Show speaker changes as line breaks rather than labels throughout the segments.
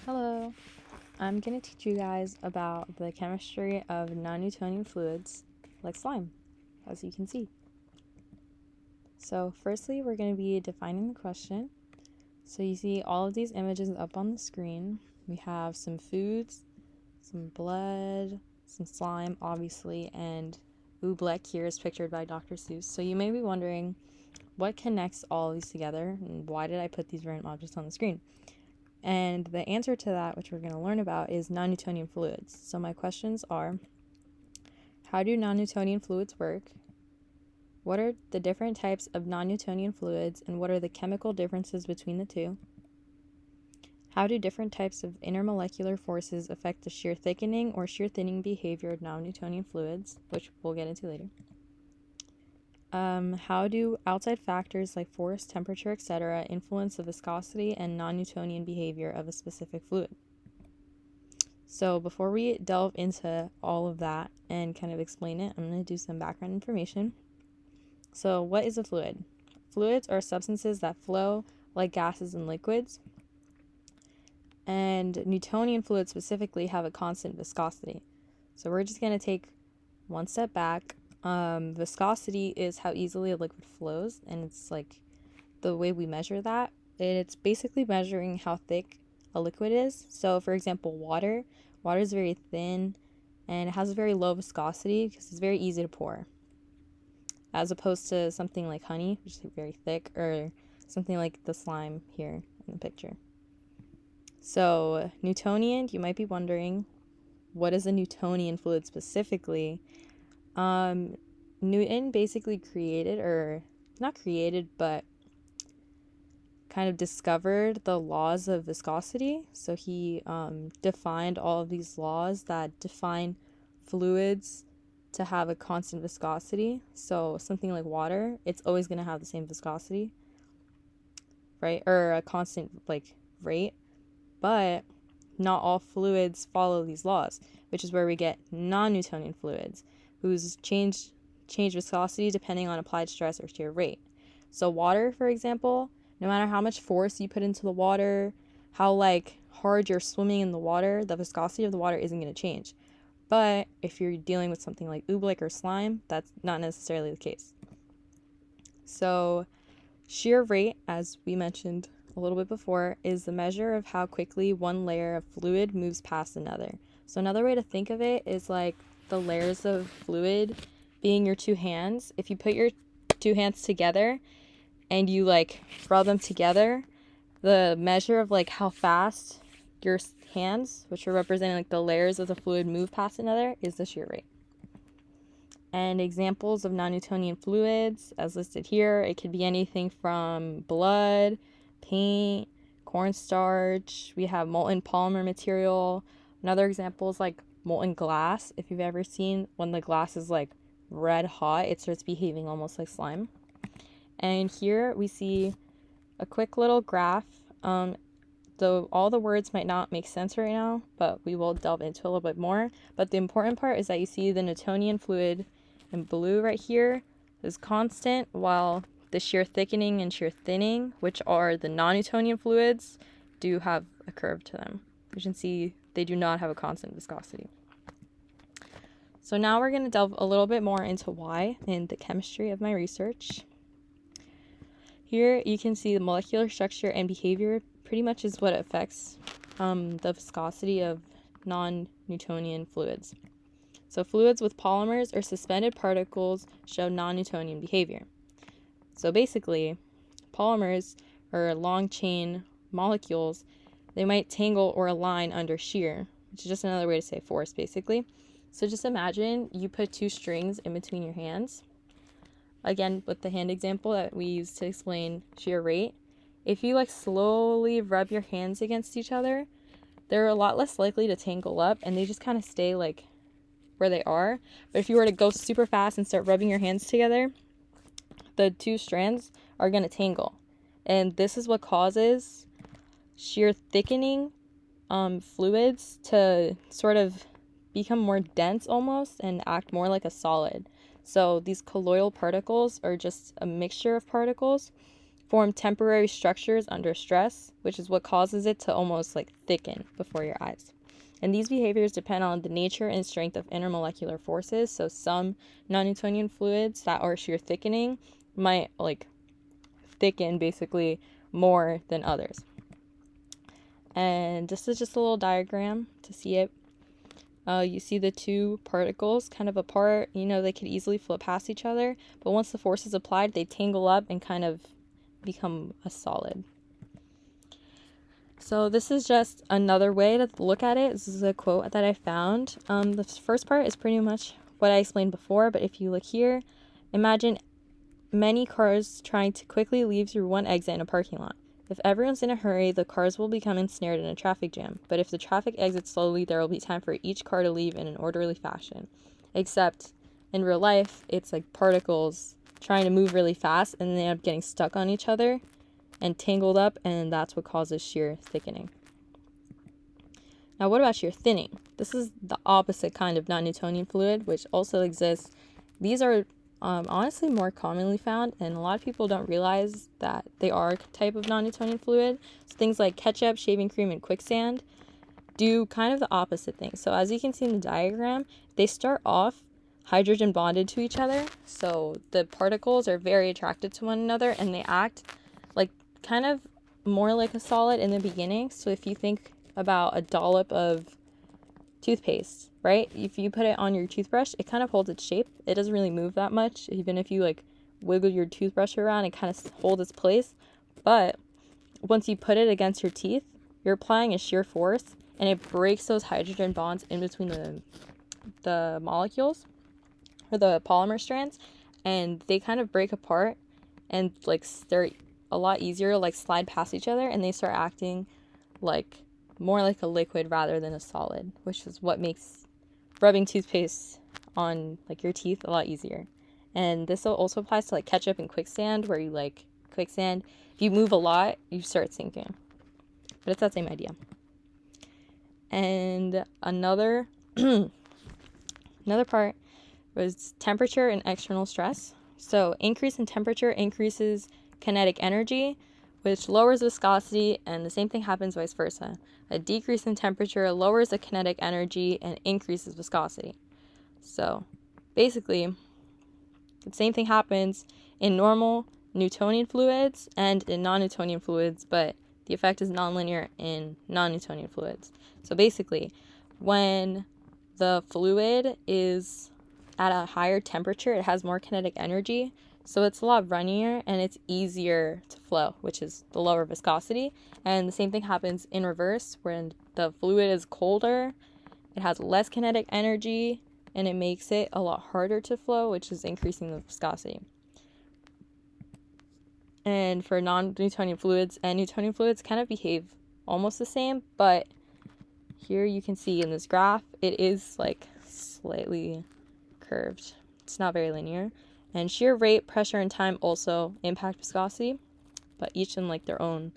Hello, I'm going to teach you guys about the chemistry of non-Newtonian fluids like slime, as you can see. So firstly, we're going to be defining the question. So you see all of these images up on the screen. We have some foods, some blood, some slime, obviously, and oobleck here is pictured by Dr. Seuss. So you may be wondering, what connects all of these together, and why did I put these random objects on the screen? And the answer to that, which we're going to learn about, is non-Newtonian fluids. So my questions are, how do non-Newtonian fluids work? What are the different types of non-Newtonian fluids, and what are the chemical differences between the two? How do different types of intermolecular forces affect the shear thickening or shear thinning behavior of non-Newtonian fluids, which we'll get into later? How do outside factors like force, temperature, etc. influence the viscosity and non-Newtonian behavior of a specific fluid? So before we delve into all of that and kind of explain it, I'm going to do some background information. So what is a fluid? Fluids are substances that flow like gases and liquids. And Newtonian fluids specifically have a constant viscosity. So we're just going to take one step back. Viscosity is how easily a liquid flows, and it's like the way we measure that. It's basically measuring how thick a liquid is. So for example, water is very thin and it has a very low viscosity because it's very easy to pour, as opposed to something like honey, which is very thick, or something like the slime here in the picture. So Newtonian, you might be wondering, what is a Newtonian fluid specifically? Newton basically created, or not created, but kind of discovered the laws of viscosity. So he defined all of these laws that define fluids to have a constant viscosity. So something like water, it's always going to have the same viscosity, right? Or a constant like rate. But not all fluids follow these laws, which is where we get non-Newtonian fluids, whose change viscosity depending on applied stress or shear rate. So water, for example, no matter how much force you put into the water, how hard you're swimming in the water, the viscosity of the water isn't going to change. But if you're dealing with something like oobleck or slime, that's not necessarily the case. So shear rate, as we mentioned a little bit before, is the measure of how quickly one layer of fluid moves past another. So another way to think of it is like the layers of fluid being your two hands. If you put your two hands together and you rub them together, the measure of how fast your hands, which are representing the layers of the fluid, move past another, is the shear rate. And examples of non-Newtonian fluids, as listed here, it could be anything from blood, paint, cornstarch. We have molten polymer material. Another example is molten glass. If you've ever seen when the glass is red hot, it starts behaving almost like slime. And here we see a quick little graph. Though all the words might not make sense right now, but we will delve into a little bit more. But the important part is that you see the Newtonian fluid in blue right here is constant, while the shear thickening and shear thinning, which are the non-Newtonian fluids, do have a curve to them. You can see they do not have a constant viscosity. So now we're going to delve a little bit more into why in the chemistry of my research. Here you can see the molecular structure and behavior pretty much is what affects the viscosity of non-Newtonian fluids. So fluids with polymers or suspended particles show non-Newtonian behavior. So basically, polymers or long chain molecules, they might tangle or align under shear, which is just another way to say force basically. So just imagine you put two strings in between your hands. Again, with the hand example that we used to explain shear rate, if you slowly rub your hands against each other, they're a lot less likely to tangle up and they just kind of stay where they are. But if you were to go super fast and start rubbing your hands together, the two strands are going to tangle. And this is what causes shear thickening fluids to sort of become more dense almost and act more like a solid. So these colloidal particles are just a mixture of particles form temporary structures under stress, which is what causes it to almost like thicken before your eyes. And these behaviors depend on the nature and strength of intermolecular forces. So some non-Newtonian fluids that are shear thickening might like thicken basically more than others. And this is just a little diagram to see it. You see the two particles kind of apart. They could easily float past each other, but once the force is applied, they tangle up and kind of become a solid. So this is just another way to look at it. This is a quote that I found. The first part is pretty much what I explained before, but if you look here, imagine many cars trying to quickly leave through one exit in a parking lot. If everyone's in a hurry, the cars will become ensnared in a traffic jam. But if the traffic exits slowly, there will be time for each car to leave in an orderly fashion. Except in real life, it's like particles trying to move really fast and they end up getting stuck on each other and tangled up, and that's what causes shear thickening. Now, what about shear thinning? This is the opposite kind of non-Newtonian fluid, which also exists. These are honestly more commonly found, and a lot of people don't realize that they are a type of non-Newtonian fluid. So things like ketchup, shaving cream, and quicksand do kind of the opposite thing. So as you can see in the diagram, they start off hydrogen bonded to each other. So the particles are very attracted to one another, and they act like kind of more like a solid in the beginning. So if you think about a dollop of toothpaste, right? If you put it on your toothbrush, it kind of holds its shape. It doesn't really move that much. Even if you like wiggle your toothbrush around, it kind of holds its place. But once you put it against your teeth, you're applying a shear force, and it breaks those hydrogen bonds in between the molecules or the polymer strands, and they kind of break apart, and like they're a lot easier to like slide past each other, and they start acting like more like a liquid rather than a solid, which is what makes rubbing toothpaste on like your teeth a lot easier. And this also applies to like ketchup and quicksand, where you like quicksand, if you move a lot, you start sinking. But it's that same idea. And another part was temperature and external stress. So increase in temperature increases kinetic energy, which lowers viscosity, and the same thing happens vice versa. A decrease in temperature lowers the kinetic energy and increases viscosity. So basically, the same thing happens in normal Newtonian fluids and in non-Newtonian fluids, but the effect is nonlinear in non-Newtonian fluids. So basically, when the fluid is at a higher temperature, it has more kinetic energy, so it's a lot runnier and it's easier to flow, which is the lower viscosity. And the same thing happens in reverse, when the fluid is colder, it has less kinetic energy, and it makes it a lot harder to flow, which is increasing the viscosity. And for non-Newtonian fluids and Newtonian fluids kind of behave almost the same, but here you can see in this graph, it is like slightly curved. It's not very linear. And shear rate, pressure, and time also impact viscosity, but each in like their own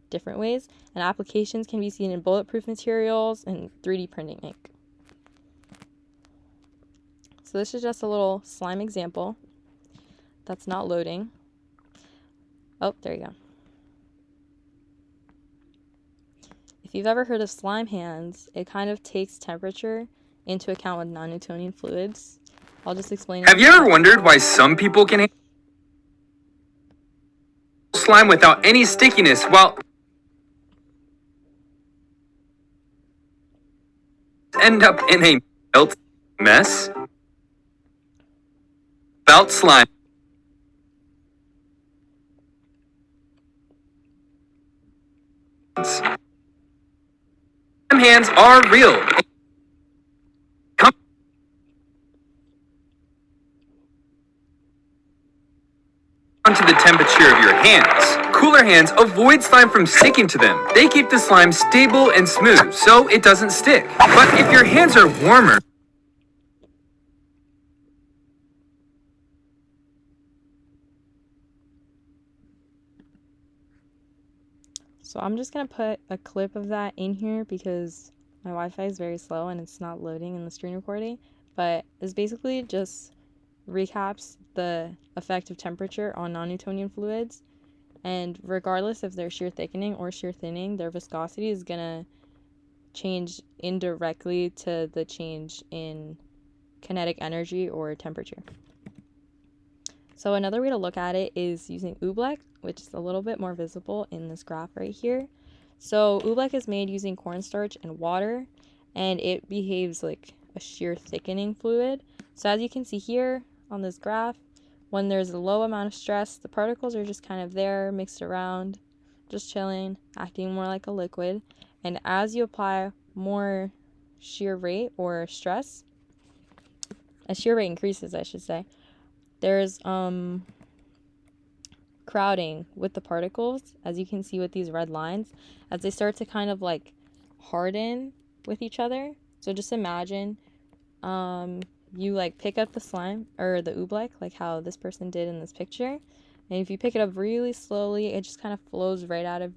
different ways. And applications can be seen in bulletproof materials and 3D printing ink. So this is just a little slime example that's not loading. Oh, there you go. If you've ever heard of slime hands, it kind of takes temperature into account with non-Newtonian fluids. I'll just explain it.
Have you ever wondered why some people can handle slime without any stickiness while end up in a melted mess? About slime. Slime hands are real. Come down to the temperature of your hands. Cooler hands avoid slime from sticking to them. They keep the slime stable and smooth, so it doesn't stick. But if your hands are warmer,
So I'm just going to put a clip of that in here because my Wi-Fi is very slow and it's not loading in the screen recording. But this basically just recaps the effect of temperature on non-Newtonian fluids. And regardless if they're shear thickening or shear thinning, their viscosity is going to change indirectly to the change in kinetic energy or temperature. So another way to look at it is using oobleck, which is a little bit more visible in this graph right here. So oobleck is made using cornstarch and water, and it behaves like a shear thickening fluid. So as you can see here on this graph, when there's a low amount of stress, the particles are just kind of there, mixed around, just chilling, acting more like a liquid. And as you apply more shear rate or stress, as shear rate increases, I should say, there's crowding with the particles, as you can see with these red lines, as they start to kind of like harden with each other. So just imagine you like pick up the slime or the oobleck, like how this person did in this picture, and if you pick it up really slowly, it just kind of flows right out of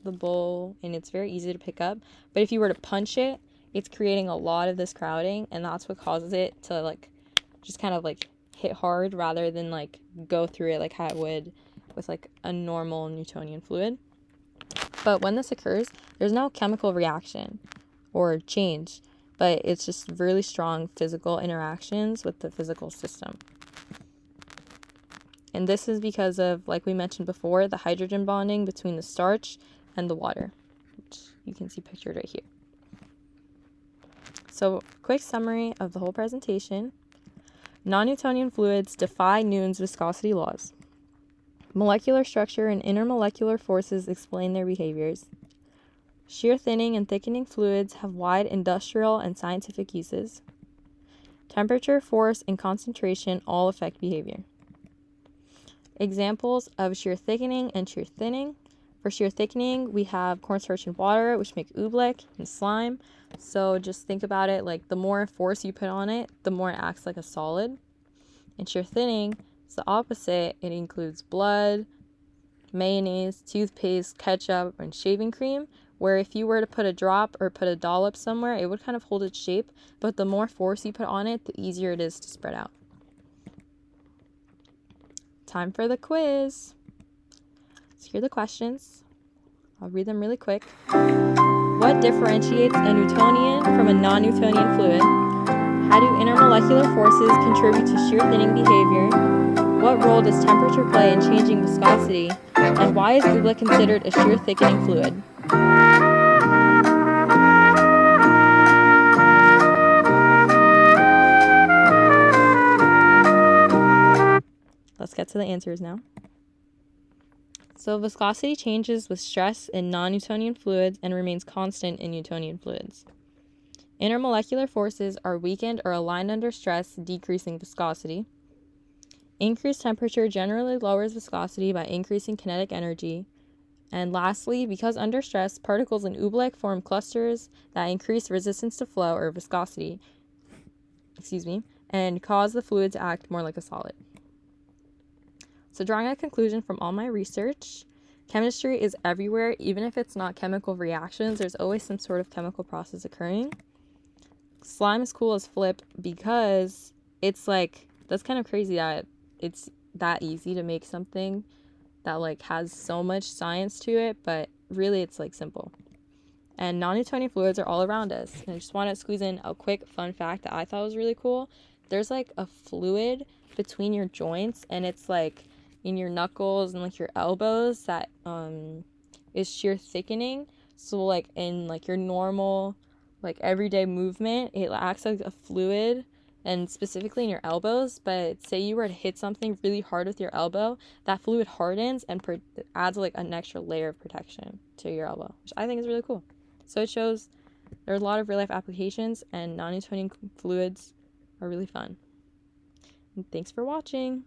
the bowl and it's very easy to pick up. But if you were to punch it, it's creating a lot of this crowding, and that's what causes it to like just kind of like hit hard rather than like go through it like how it would with like a normal Newtonian fluid. But when this occurs, there's no chemical reaction or change, but it's just really strong physical interactions with the physical system. And this is because of, like we mentioned before, the hydrogen bonding between the starch and the water, which you can see pictured right here. So, quick summary of the whole presentation. Non-Newtonian fluids defy Newton's viscosity laws. Molecular structure and intermolecular forces explain their behaviors. Shear thinning and thickening fluids have wide industrial and scientific uses. Temperature, force, and concentration all affect behavior. Examples of shear thickening and shear thinning. For shear thickening, we have cornstarch and water, which make oobleck and slime. So just think about it like the more force you put on it, the more it acts like a solid. And shear thinning is the opposite. It includes blood, mayonnaise, toothpaste, ketchup, and shaving cream, where if you were to put a drop or put a dollop somewhere, it would kind of hold its shape, but the more force you put on it, the easier it is to spread out. Time for the quiz. So here are the questions. I'll read them really quick. What differentiates a Newtonian from a non-Newtonian fluid? How do intermolecular forces contribute to shear thinning behavior? What role does temperature play in changing viscosity? And why is oobleck considered a shear thickening fluid? Let's get to the answers now. So viscosity changes with stress in non-Newtonian fluids and remains constant in Newtonian fluids. Intermolecular forces are weakened or aligned under stress, decreasing viscosity. Increased temperature generally lowers viscosity by increasing kinetic energy. And lastly, because under stress, particles in oobleck form clusters that increase resistance to flow or viscosity, and cause the fluid to act more like a solid. So drawing a conclusion from all my research, chemistry is everywhere. Even if it's not chemical reactions, there's always some sort of chemical process occurring. Slime is cool as flip because it's like, that's kind of crazy that it's that easy to make something that like has so much science to it, but really it's like simple. And non-Newtonian fluids are all around us. And I just want to squeeze in a quick fun fact that I thought was really cool. There's like a fluid between your joints, and it's like in your knuckles and like your elbows that is shear thickening. So like in like your normal like everyday movement, it acts like a fluid, and specifically in your elbows. But say you were to hit something really hard with your elbow, that fluid hardens and adds like an extra layer of protection to your elbow, which I think is really cool. So it shows there are a lot of real life applications, and non-Newtonian fluids are really fun. And thanks for watching.